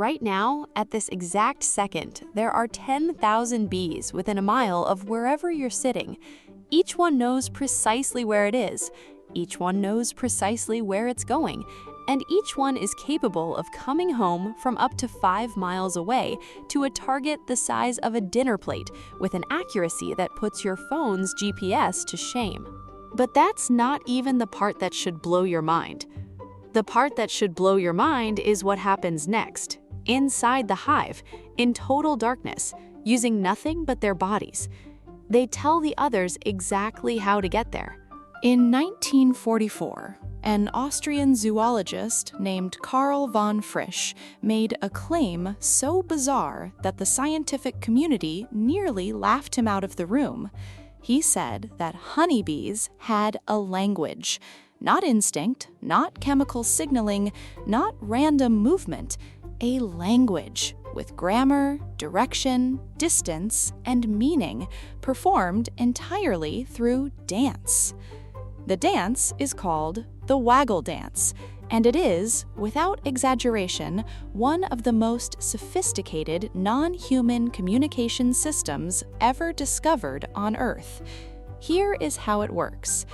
Right now, at this exact second, there are 10,000 bees within a mile of wherever you're sitting. Each one knows precisely where it is. Each one knows precisely where it's going. And each one is capable of coming home from up to 5 miles away to a target the size of a dinner plate with an accuracy that puts your phone's GPS to shame. But that's not even the part that should blow your mind. The part that should blow your mind is what happens next, inside the hive, in total darkness, using nothing but their bodies. They tell the others exactly how to get there. In 1944, an Austrian zoologist named Karl von Frisch made a claim so bizarre that the scientific community nearly laughed him out of the room. He said that honeybees had a language. Not instinct, not chemical signaling, not random movement, a language with grammar, direction, distance, and meaning, performed entirely through dance. The dance is called the waggle dance, and it is, without exaggeration, one of the most sophisticated non-human communication systems ever discovered on Earth. Here is how it works.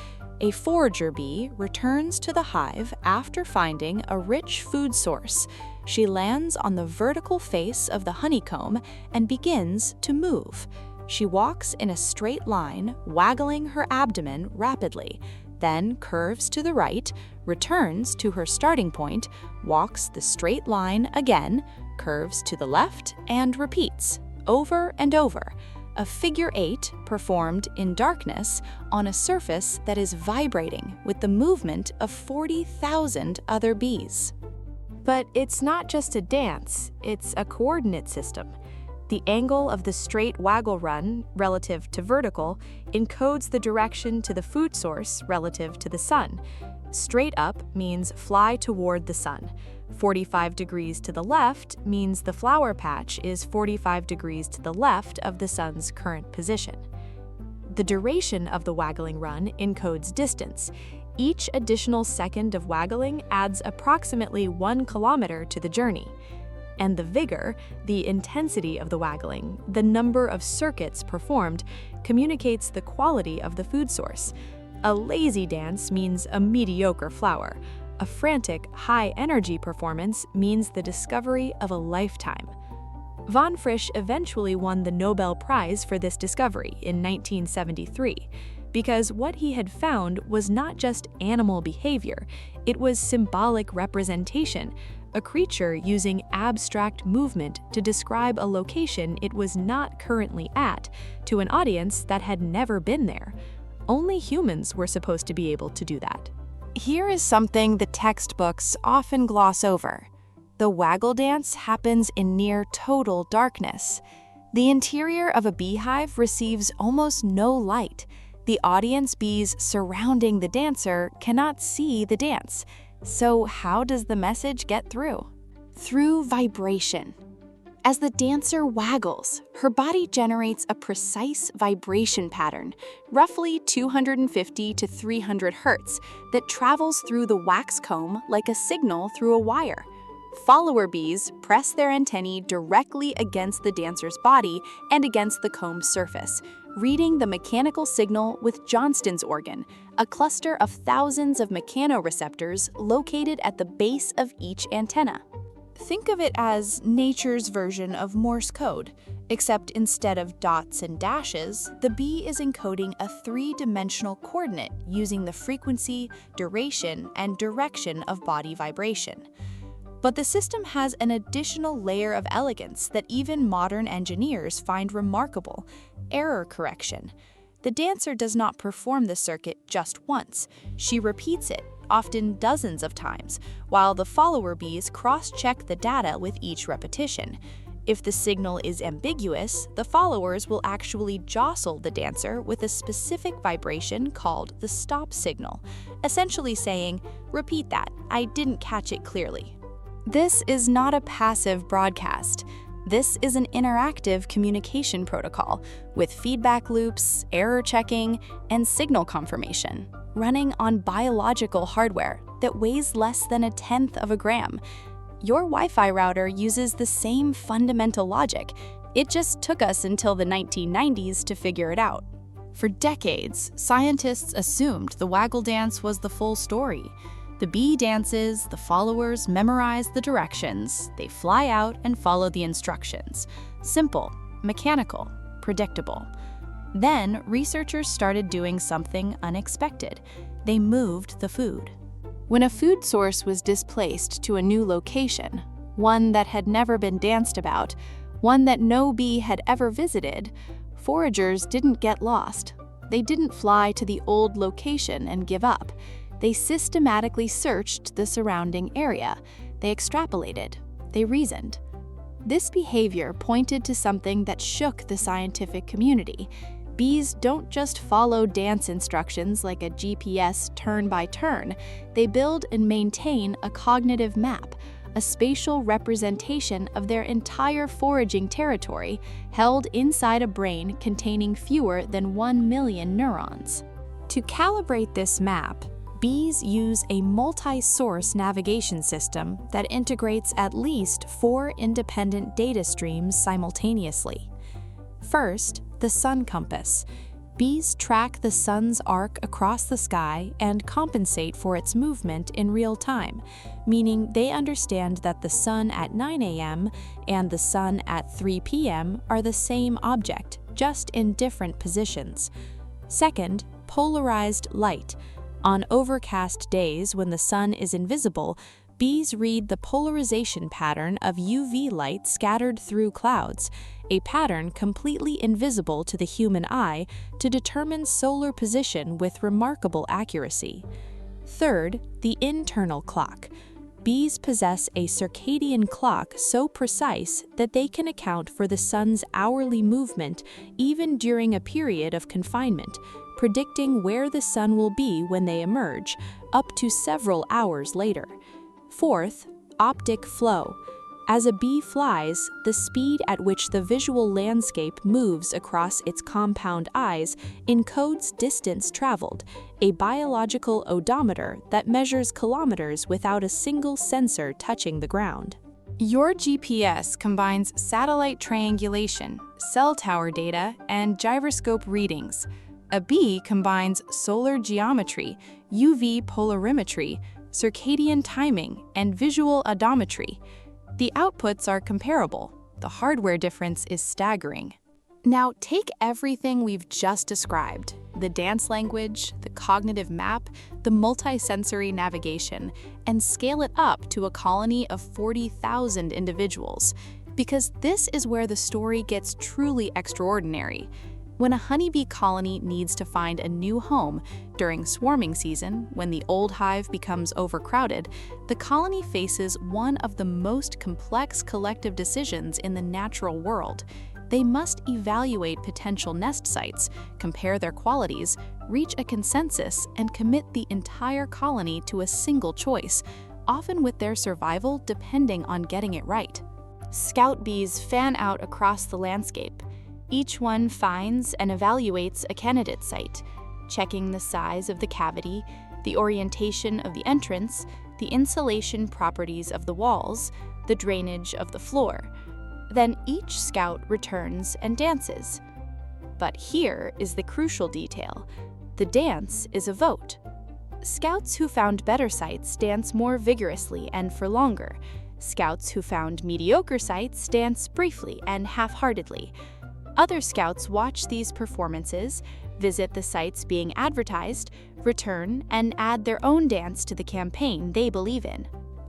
A forager bee returns to the hive after finding a rich food source. She lands on the vertical face of the honeycomb and begins to move. She walks in a straight line, waggling her abdomen rapidly, then curves to the right, returns to her starting point, walks the straight line again, curves to the left, and repeats, over and over. A figure 8 performed in darkness on a surface that is vibrating with the movement of 40,000 other bees. But it's not just a dance, it's a coordinate system. The angle of the straight waggle run, relative to vertical, encodes the direction to the food source relative to the sun. Straight up means fly toward the sun. 45 degrees to the left means the flower patch is 45 degrees to the left of the sun's current position. The duration of the waggling run encodes distance. Each additional second of waggling adds approximately 1 kilometer to the journey. And the vigor, the intensity of the waggling, the number of circuits performed, communicates the quality of the food source. A lazy dance means a mediocre flower. A frantic, high-energy performance means the discovery of a lifetime. Von Frisch eventually won the Nobel Prize for this discovery in 1973, because what he had found was not just animal behavior, it was symbolic representation, a creature using abstract movement to describe a location it was not currently at to an audience that had never been there. Only humans were supposed to be able to do that. Here is something the textbooks often gloss over. The waggle dance happens in near total darkness. The interior of a beehive receives almost no light. The audience bees surrounding the dancer cannot see the dance. So how does the message get through? Through vibration. As the dancer waggles, her body generates a precise vibration pattern, roughly 250 to 300 hertz, that travels through the wax comb like a signal through a wire. Follower bees press their antennae directly against the dancer's body and against the comb's surface, reading the mechanical signal with Johnston's organ, a cluster of thousands of mechanoreceptors located at the base of each antenna. Think of it as nature's version of Morse code, except instead of dots and dashes, the bee is encoding a 3-dimensional coordinate using the frequency, duration, and direction of body vibration. But the system has an additional layer of elegance that even modern engineers find remarkable: error correction. The dancer does not perform the circuit just once. She repeats it, often dozens of times, while the follower bees cross-check the data with each repetition. If the signal is ambiguous, the followers will actually jostle the dancer with a specific vibration called the stop signal, essentially saying, "Repeat that, I didn't catch it clearly." This is not a passive broadcast. This is an interactive communication protocol with feedback loops, error checking, and signal confirmation, running on biological hardware that weighs less than 1/10 of a gram. your Wi-Fi router uses the same fundamental logic. It just took us until the 1990s to figure it out. For decades, scientists assumed the waggle dance was the full story. The bee dances, the followers memorize the directions, they fly out and follow the instructions. Simple, mechanical, predictable. Then, researchers started doing something unexpected. They moved the food. When a food source was displaced to a new location, one that had never been danced about, one that no bee had ever visited, foragers didn't get lost. They didn't fly to the old location and give up. They systematically searched the surrounding area. They extrapolated. They reasoned. This behavior pointed to something that shook the scientific community. Bees don't just follow dance instructions like a GPS turn by turn. They build and maintain a cognitive map, a spatial representation of their entire foraging territory, held inside a brain containing fewer than 1 million neurons. To calibrate this map, bees use a multi-source navigation system that integrates at least 4 independent data streams simultaneously. First, the sun compass. Bees track the sun's arc across the sky and compensate for its movement in real time, meaning they understand that the sun at 9 a.m. and the sun at 3 p.m. are the same object, just in different positions. Second, polarized light. On overcast days when the sun is invisible, bees read the polarization pattern of UV light scattered through clouds, a pattern completely invisible to the human eye, to determine solar position with remarkable accuracy. Third, the internal clock. Bees possess a circadian clock so precise that they can account for the sun's hourly movement even during a period of confinement, predicting where the sun will be when they emerge, up to several hours later. Fourth, optic flow. As a bee flies, the speed at which the visual landscape moves across its compound eyes encodes distance traveled, a biological odometer that measures kilometers without a single sensor touching the ground. Your GPS combines satellite triangulation, cell tower data, and gyroscope readings. A bee combines solar geometry, UV polarimetry, circadian timing, and visual odometry. The outputs are comparable. The hardware difference is staggering. Now take everything we've just described, the dance language, the cognitive map, the multisensory navigation, and scale it up to a colony of 40,000 individuals, because this is where the story gets truly extraordinary. When a honeybee colony needs to find a new home during swarming season, when the old hive becomes overcrowded, the colony faces one of the most complex collective decisions in the natural world. They must evaluate potential nest sites, compare their qualities, reach a consensus, and commit the entire colony to a single choice, often with their survival depending on getting it right. Scout bees fan out across the landscape. Each one finds and evaluates a candidate site, checking the size of the cavity, the orientation of the entrance, the insulation properties of the walls, the drainage of the floor. Then each scout returns and dances. But here is the crucial detail. The dance is a vote. Scouts who found better sites dance more vigorously and for longer. Scouts who found mediocre sites dance briefly and half-heartedly. Other scouts watch these performances, visit the sites being advertised, return, and add their own dance to the campaign they believe in.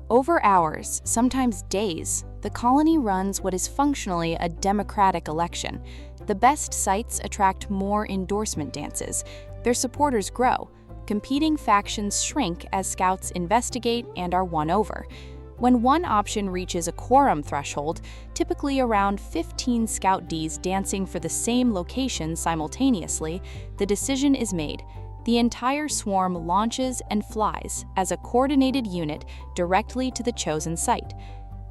Over hours, sometimes days, the colony runs what is functionally a democratic election. The best sites attract more endorsement dances. Their supporters grow. Competing factions shrink as scouts investigate and are won over. When one option reaches a quorum threshold, typically around 15 Scout Ds dancing for the same location simultaneously, the decision is made. The entire swarm launches and flies as a coordinated unit directly to the chosen site.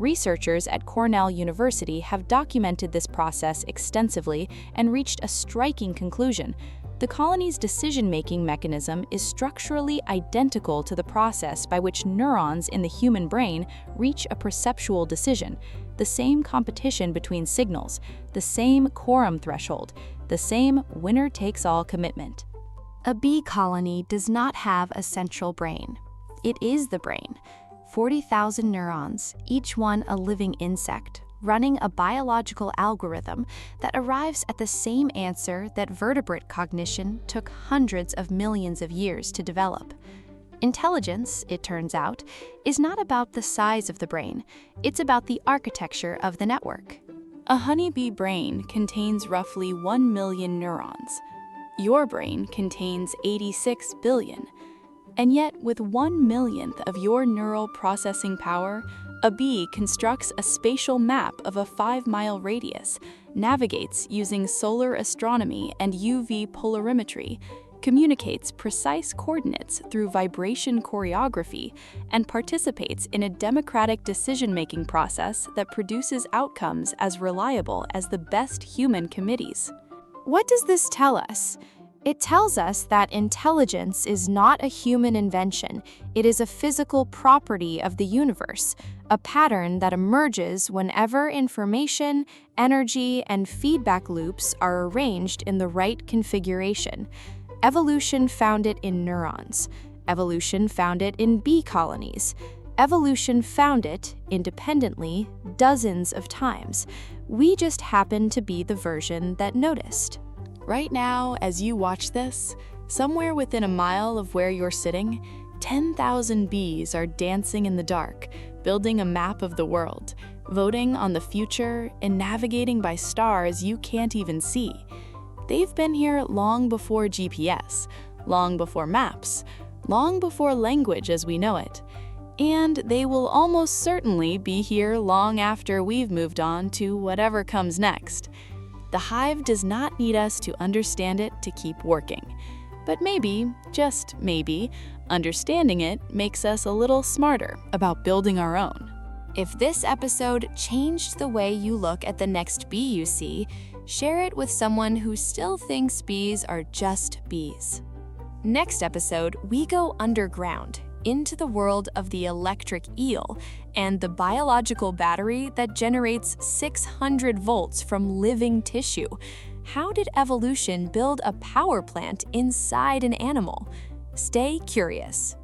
Researchers at Cornell University have documented this process extensively and reached a striking conclusion. The colony's decision-making mechanism is structurally identical to the process by which neurons in the human brain reach a perceptual decision, the same competition between signals, the same quorum threshold, the same winner-takes-all commitment. A bee colony does not have a central brain. It is the brain. 40,000 neurons, each one a living insect, running a biological algorithm that arrives at the same answer that vertebrate cognition took hundreds of millions of years to develop. Intelligence, it turns out, is not about the size of the brain, it's about the architecture of the network. A honeybee brain contains roughly 1 million neurons. Your brain contains 86 billion. And yet, with 1/1,000,000th of your neural processing power, a bee constructs a spatial map of a 5-mile radius, navigates using solar astronomy and UV polarimetry, communicates precise coordinates through vibration choreography, and participates in a democratic decision-making process that produces outcomes as reliable as the best human committees. What does this tell us? It tells us that intelligence is not a human invention. It is a physical property of the universe, a pattern that emerges whenever information, energy, and feedback loops are arranged in the right configuration. Evolution found it in neurons. Evolution found it in bee colonies. Evolution found it, independently, dozens of times. We just happen to be the version that noticed. Right now, as you watch this, somewhere within a mile of where you're sitting, 10,000 bees are dancing in the dark, building a map of the world, voting on the future, and navigating by stars you can't even see. They've been here long before GPS, long before maps, long before language as we know it. And they will almost certainly be here long after we've moved on to whatever comes next. The hive does not need us to understand it to keep working. But maybe, just maybe, understanding it makes us a little smarter about building our own. If this episode changed the way you look at the next bee you see, share it with someone who still thinks bees are just bees. Next episode, we go underground into the world of the electric eel and the biological battery that generates 600 volts from living tissue. How did evolution build a power plant inside an animal? Stay curious.